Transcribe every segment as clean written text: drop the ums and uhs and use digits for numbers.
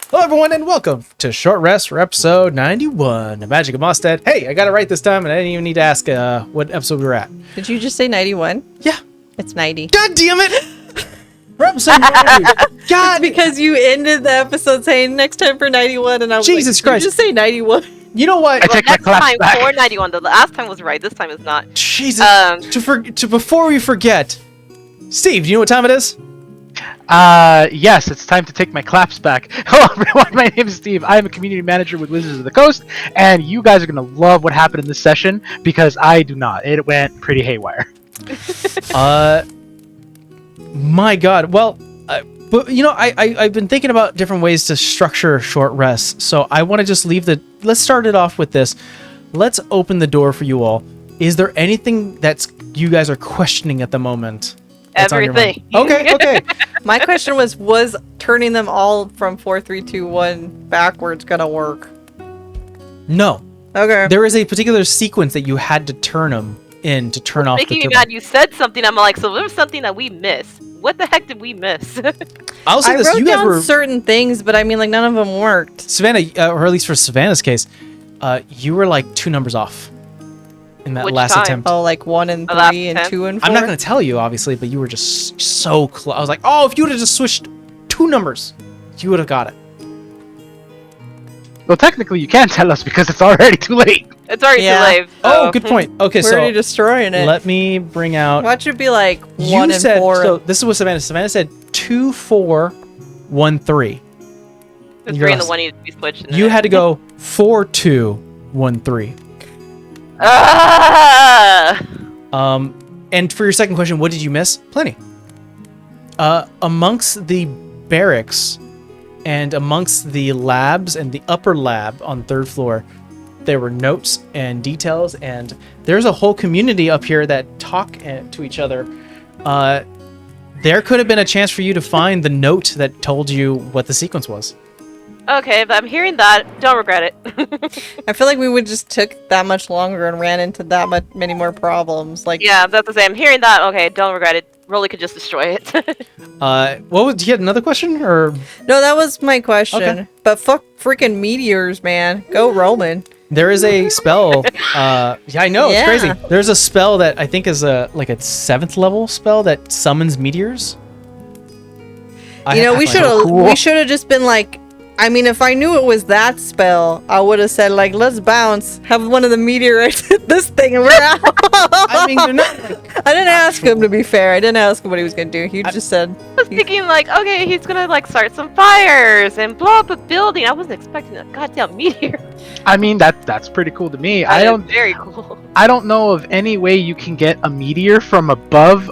Hello, everyone, and welcome to Short Rest for episode 91 of Magic of Mostead. Hey, I got it right this time, and I didn't even need to ask what episode we were at. Did you just say 91? Yeah. It's 90. God damn it! We're episode 90. God! Because you ended the episode saying next time for 91, and I was Jesus like, Christ. Did you just say 91? You know what? I take my Next class time back. 491 though. The last time was right. This time is not. Jesus. Before we forget, Steve, do you know what time it is? Yes, it's time to take my claps back. Hello everyone, my name is Steve. I am a community manager with Wizards of the Coast, and you guys are going to love what happened in this session, because I do not. It went pretty haywire. My God. Well, but you know, I've been thinking about different ways to structure short rests, so I want to just let's start it off with this. Let's open the door for you all. Is there anything you guys are questioning at the moment? Everything. Okay. My question was turning them all from 4, 3, 2, 1 backwards gonna work? No. Okay. There is a particular sequence that you had to turn them in to turn off the Making me turbo. mad. You said something. I'm like, so there was something that we missed. What the heck did we miss? I'll say I this: wrote you guys down were certain things, but I mean, like, none of them worked. Savannah, or at least for Savannah's case, you were like 2 numbers off in that Which last time? attempt. Oh, like 1 and The last 3 and attempt? 2 and 4? I'm not going to tell you, obviously, but you were just so close. I was like, oh, if you would have just switched 2 numbers, you would have got it. Well, technically you can't tell us because it's already too late. It's already Yeah. too late. Oh, so- good point. Okay, We're already destroying it. let me bring out. Watch it be like 1 You and said 4. so. This is what Savannah said. 2, 4, 1, 3. The You're 3 and the lost. 1 needed to be switched. and You then- had to go 4, 2, 1, 3. Ah! And for your second question, what did you miss? Plenty. Amongst the barracks and amongst the labs and the upper lab on 3rd floor, there were notes and details, and there's a whole community up here that talk to each other. There could have been a chance for you to find the note that told you what the sequence was. Okay, but I'm hearing that. Don't regret it. I feel like we would just took that much longer and ran into that many more problems. Like, Yeah, that's the same. I'm hearing that. Okay, don't regret it. Rolly could just destroy it. Do you have another question or? no, that was my question. Okay. But fuck freaking meteors, man. Go Roman. There is a spell. Yeah, I know, it's Yeah. crazy. There's a spell that I think is like a 7th level spell that summons meteors. You know, we should have cool. we should have just been like, I mean, if I knew it was that spell, I would have said like, let's bounce, have one of the meteorites hit this thing, and we're out. I mean, they're not. Like, I didn't ask him, to be fair. I didn't ask him what he was gonna do. He just said, I was thinking like, okay, he's gonna like start some fires and blow up a building. I wasn't expecting a goddamn meteor. I mean, that's pretty cool to me. That is very cool. I don't know of any way you can get a meteor from above,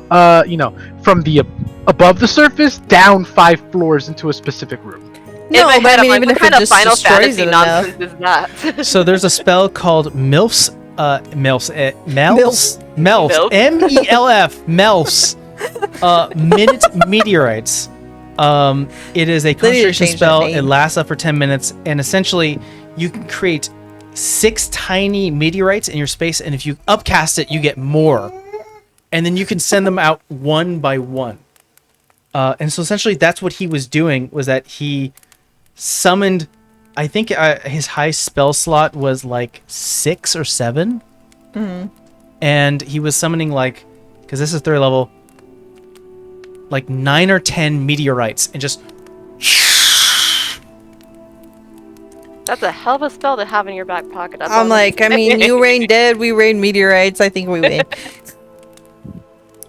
from the above the surface down 5 floors into a specific room. no, In my but head, I I'm mean, like, even what if kind it of just Final destroys Fantasy it enough. nonsense is that? so there's a spell called MILFs. Milfs. MELFs. MELF. MELFs. Minute meteorites. It is a They need to concentration change that spell. name. It lasts up for 10 minutes, and essentially, you can create 6 tiny meteorites in your space, and if you upcast it, you get more. And then you can send them out one by one. And so essentially, that's what he was doing, was that he summoned, I think his high spell slot was like 6 or 7. Mhm. And he was summoning because this is 3rd level, like 9 or 10 meteorites, and just That's a hell of a spell to have in your back pocket. that's all I'm like, I mean, you rain dead, we rain meteorites. I think we win.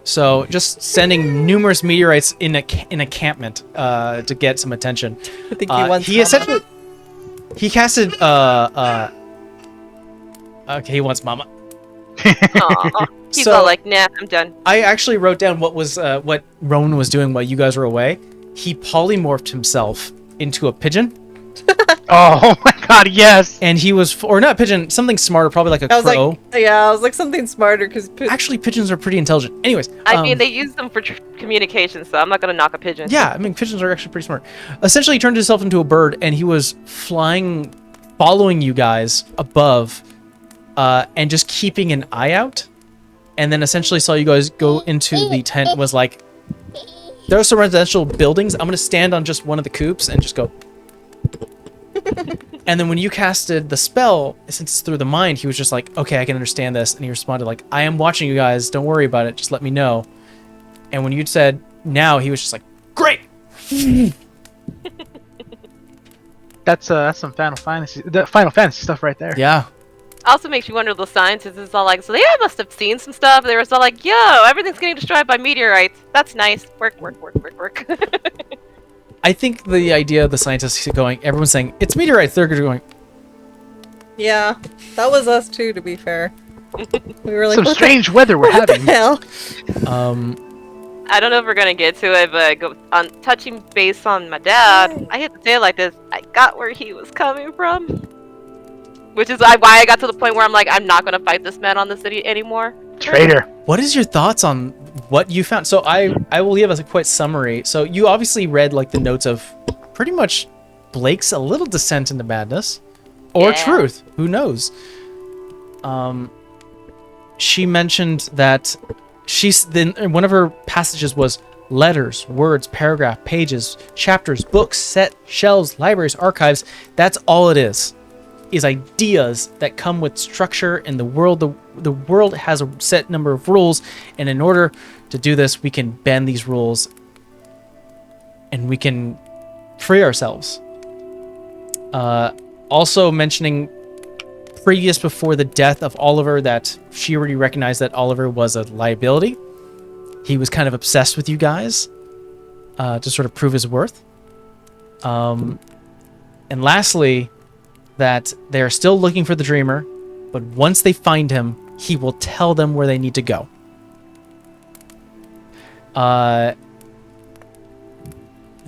so just sending numerous meteorites in an encampment to get some attention. I think he wants. He essentially casted okay, he wants mama. Aw. He's So- all like, nah, I'm done. I actually wrote down what Roman was doing while you guys were away. He polymorphed himself into a pigeon, Oh my god, yes! and he was, or not pigeon, something smarter, probably like a I was crow. like, yeah, I was like something smarter because Actually, pigeons are pretty intelligent. Anyways, I mean, they use them for communication, so I'm not gonna knock a pigeon. yeah, I mean, pigeons are actually pretty smart. Essentially, he turned himself into a bird, and he was flying, following you guys above, and just keeping an eye out. And then essentially saw you guys go into the tent. Was like, there are some residential buildings. I'm gonna stand on just one of the coops and just go. And then when you casted the spell, since it's through the mind, he was just like, okay, I can understand this. And he responded like, I am watching you guys. Don't worry about it. Just let me know. And when you said now, he was just like, great. That's some Final Fantasy stuff right there. Yeah. Also makes you wonder the scientists is all like, so they must have seen some stuff. They were all like, yo, everything's getting destroyed by meteorites. That's nice. Work. I think the idea of the scientists going, everyone's saying, it's meteorites. They're going, Yeah, that was us too, to be fair. We were like, Some what strange weather we're the having. hell? I don't know if we're gonna get to it, but on touching base on my dad, I hate to say it like this, I got where he was coming from. Which is why I got to the point where I'm like, I'm not gonna fight this man on the city anymore. Traitor. what is your thoughts on what you found? So I will give us a quick summary. So you obviously read like the notes of pretty much Blake's a little descent into madness. Or Yeah. truth. Who knows? She mentioned that one of her passages was letters, words, paragraph, pages, chapters, books, set, shelves, libraries, archives. That's all it is ideas that come with structure in the world. The world has a set number of rules, and in order to do this, we can bend these rules and we can free ourselves. Also mentioning previous before the death of Oliver that she already recognized that Oliver was a liability. He was kind of obsessed with you guys to sort of prove his worth. And lastly, that they're still looking for the Dreamer, but once they find him, he will tell them where they need to go. The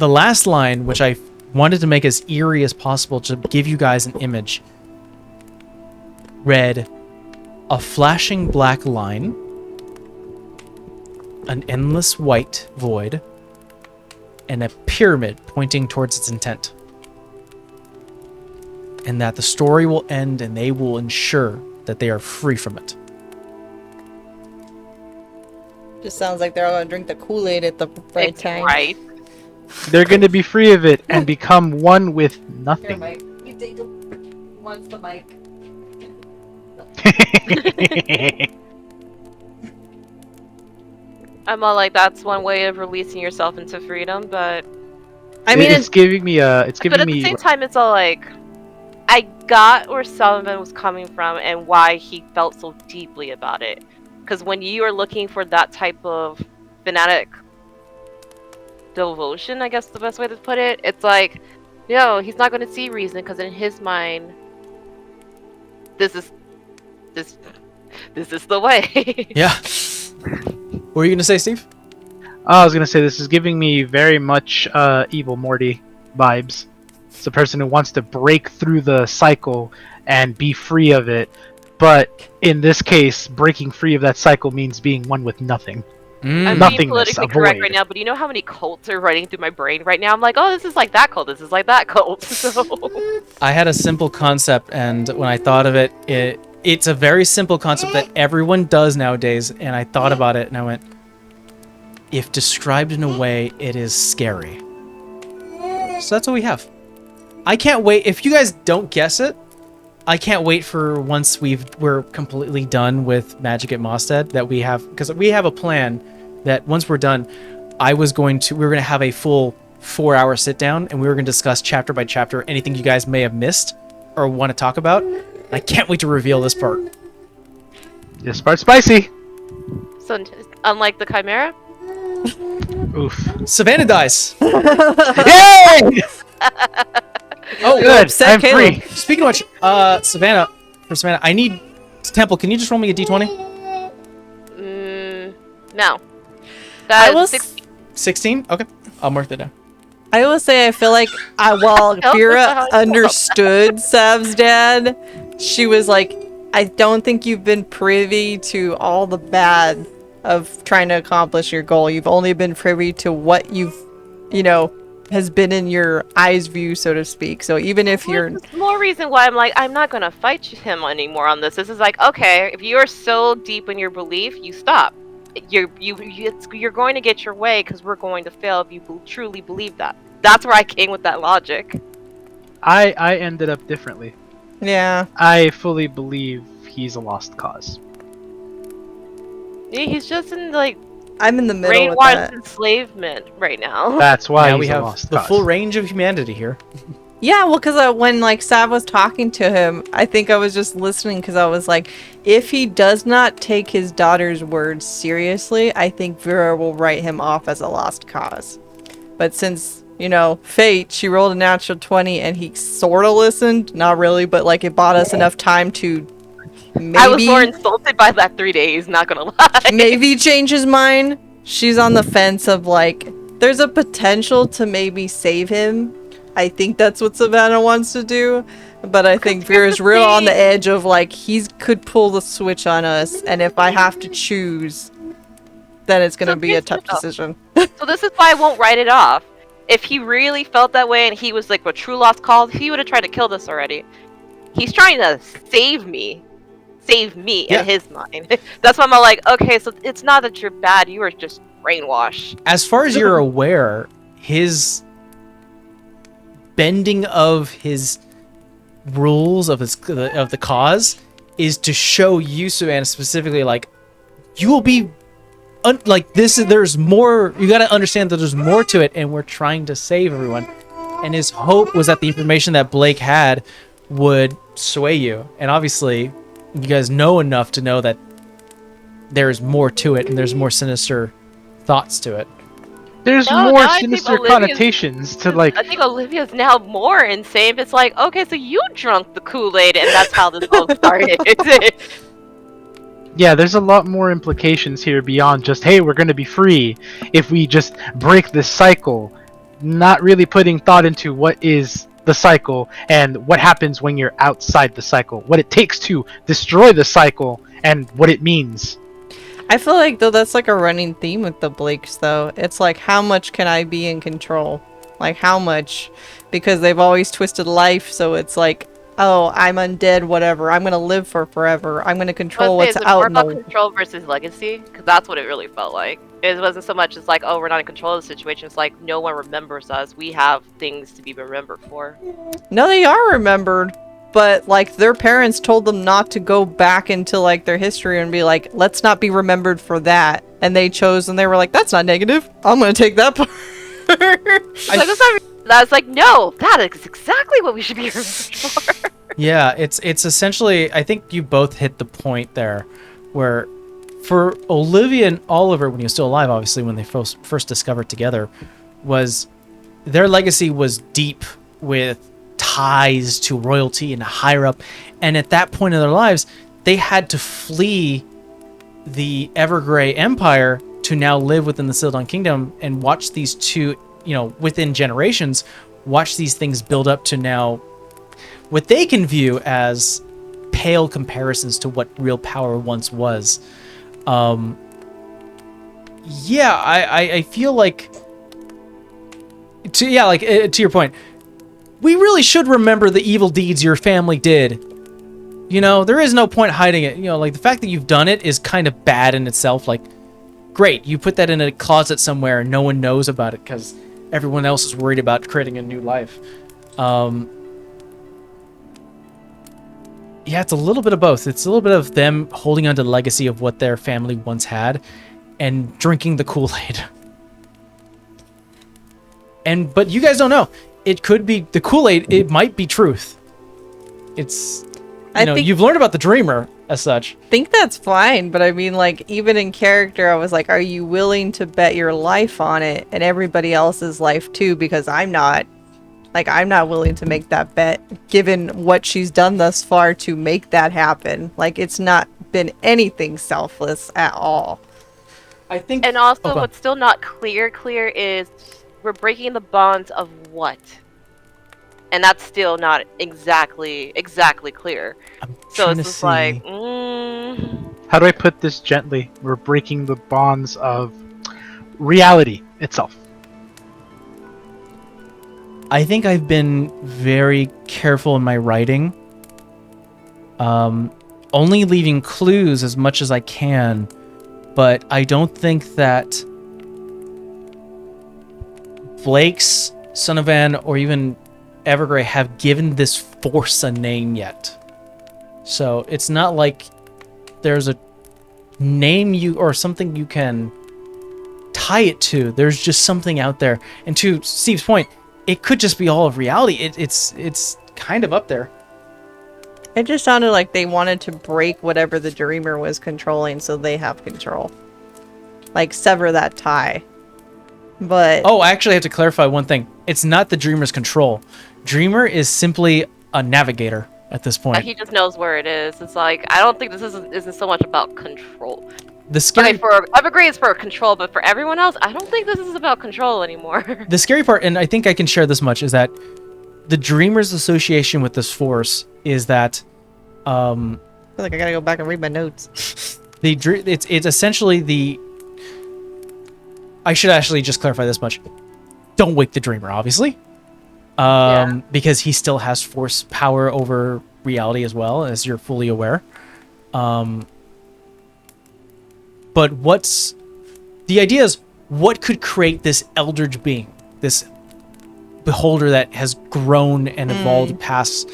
last line, which I wanted to make as eerie as possible to give you guys an image, read, a flashing black line, an endless white void, and a pyramid pointing towards its intent. And that the story will end and they will ensure that they are free from it. Just sounds like they're all gonna drink the Kool-Aid at the right It's time. right. They're going to be free of it and become one with Here, nothing. Mike. You take the once the mic. I'm all like, that's one way of releasing yourself into freedom, but I mean, it's giving me but at the same time, it's all like, I got where Sullivan was coming from and why he felt so deeply about it. Because when you are looking for that type of fanatic devotion, I guess the best way to put it, it's like, no, he's not going to see reason because in his mind, this is the way. Yeah. What were you going to say, Steve? I was gonna say this is giving me very much Evil Morty vibes. It's a person who wants to break through the cycle and be free of it, but in this case, breaking free of that cycle means being one with nothing. I'm being Nothingness, politically a correct void. right now, but do you know how many cults are running through my brain right now? I'm like, oh, this is like that cult, this is like that cult. So I had a simple concept, and when I thought of it, it's a very simple concept that everyone does nowadays, and I thought about it, and I went, if described in a way, it is scary. So that's what we have. I can't wait. If you guys don't guess it, I can't wait for once we're completely done with Magic at Mostead that we have, because we have a plan that once we're done, we were going to have a full 4-hour sit down, and we were going to discuss chapter by chapter anything you guys may have missed or want to talk about. I can't wait to reveal this part. This part's spicy. So, unlike the Chimera, Oof. Savannah dies. Yay! Oh, Good. upset I'm Caleb. free. speaking of which, Savannah, I need Temple. Can you just roll me a d20? no. I That will is 16. Okay, I'll mark that down. I will say I feel like while Help Vera us out. understood Sav's dad, she was like, I don't think you've been privy to all the bad of trying to accomplish your goal. You've only been privy to what has been in your eyes view, so to speak. So even if you're Which is more reason why I'm like, I'm not gonna fight him anymore on this. This is like, okay, if you are so deep in your belief, you stop. You're going to get your way because we're going to fail if you truly believe that. That's where I came with that logic. I ended up differently. Yeah. I fully believe he's a lost cause. Yeah, he's just in like I'm in the middle with brainwashed that. enslavement right now. That's why Now he's we a have lost the cause. full range of humanity here. Yeah, well, because when like Sav was talking to him, I think I was just listening because I was like, if he does not take his daughter's words seriously, I think Vera will write him off as a lost cause. But since, you know, fate, she rolled a natural 20 and he sort of listened, not really, but like it bought us enough time to I was more maybe insulted by that 3 days, not gonna lie. maybe change his mind. She's on the fence of like, there's a potential to maybe save him. I think that's what Savannah wants to do, but I think here's Vera's the real on the thing. edge of like, he could pull the switch on us, and if I have to choose, then it's gonna So be a here's tough the- decision. So this is why I won't write it off. If he really felt that way and he was like a true lost cause, he would have tried to kill us already. He's trying to save me. Save me Yeah. in his mind. That's why I'm all like, okay, so it's not that you're bad, you are just brainwashed. As far as you're aware, his bending of his rules of the cause is to show you, Savannah, specifically, like, you will be like this. There's more. You got to understand that there's more to it, and we're trying to save everyone. And his hope was that the information that Blake had would sway you. And obviously, you guys know enough to know that there's more to it, and there's more sinister thoughts to it. There's No, more now I think sinister Olivia's- connotations to like. I think Olivia's now more insane. It's like, okay, so you drunk the Kool-Aid and that's how this all started. Yeah, there's a lot more implications here beyond just, hey, we're gonna be free if we just break this cycle. Not really putting thought into what is the cycle and what happens when you're outside the cycle, what it takes to destroy the cycle, and what it means. I feel like though that's like a running theme with the Blakes though. It's like, how much can I be in control? Like how much? Because they've always twisted life, so it's like, oh, I'm undead, whatever. I'm gonna live for forever. I'm gonna control what's is it out more in about the... control versus legacy? Because that's what it really felt like. It wasn't so much as like, oh, we're not in control of the situation. It's like, no one remembers us. We have things to be remembered for. No, they are remembered, but like their parents told them not to go back into like their history and be like, let's not be remembered for that. And they chose, and they were like, that's not negative. I'm gonna take that part. It's like, I was like, no, that is exactly what we should be remembered for. Yeah, it's essentially, I think you both hit the point there, where for Olivia and Oliver, when he was still alive, obviously when they first discovered together, was their legacy was deep with ties to royalty and higher up, and at that point in their lives, they had to flee the Evergrey Empire to now live within the Sildon Kingdom and watch these two, within generations, watch these things build up to now what they can view as pale comparisons to what real power once was. I feel like to your point, we really should remember the evil deeds your family did. There is no point hiding it. Like the fact that you've done it is kind of bad in itself. Like, great, you put that in a closet somewhere and no one knows about it because everyone else is worried about creating a new life. Yeah, it's a little bit of both. It's a little bit of them holding on to the legacy of what their family once had and drinking the Kool-Aid. But you guys don't know. It could be the Kool-Aid, it might be truth. It's you've learned about the dreamer as such. I think that's fine, but I mean, like, even in character, I was like, are you willing to bet your life on it and everybody else's life too? Because I'm not. Like, I'm not willing to make that bet, given what she's done thus far to make that happen. Like, it's not been anything selfless at all. I think. And also, go on. what's still not clear is we're breaking the bonds of what? And that's still not exactly clear. I'm So trying it's to just see. like, How do I put this gently? We're breaking the bonds of reality itself. I think I've been very careful in my writing. Only leaving clues as much as I can, but I don't think that Blake's Sonovan or even Evergrey have given this force a name yet. So it's not like there's a name you or something you can tie it to. There's just something out there. And to Steve's point, it could just be all of reality. It's kind of up there. It just sounded like they wanted to break whatever the dreamer was controlling so they have control. Like, sever that tie. But... Oh, I actually have to clarify one thing. It's not the Dreamer's control. Dreamer is simply a navigator at this point. He just knows where it is. It's like, I don't think this isn't so much about control. The scary for Evergrey is for control, but for everyone else, I don't think this is about control anymore. The scary part, and I think I can share this much, is that the Dreamer's association with this force is that I feel like I gotta go back and read my notes. it's essentially the... I should actually just clarify this much. Don't wake the Dreamer, obviously. Because he still has force power over reality as well, as you're fully aware. But the idea is, what could create this Eldritch being, this beholder that has grown and evolved past?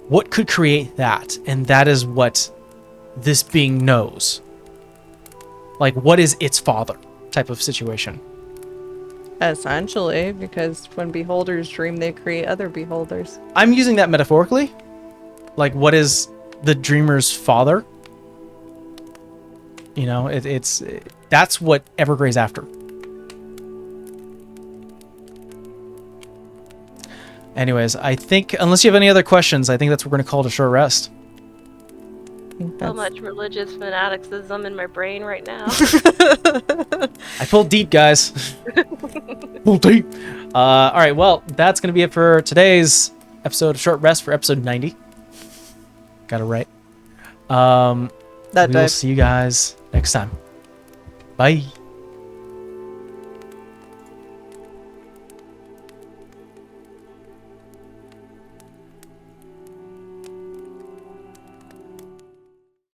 What could create that? And that is what this being knows. Like, what is its father type of situation? Essentially, because when beholders dream, they create other beholders. I'm using that metaphorically. Like, what is the dreamer's father? You know, that's what Evergrey's after. Anyways, I think, unless you have any other questions, I think that's what we're going to call it a short rest. So much religious fanaticism in my brain right now. I pulled deep, guys. Pulled deep. All right, well, that's going to be it for today's episode of Short Rest for episode 90. Got it right. We will see you guys next time. Bye.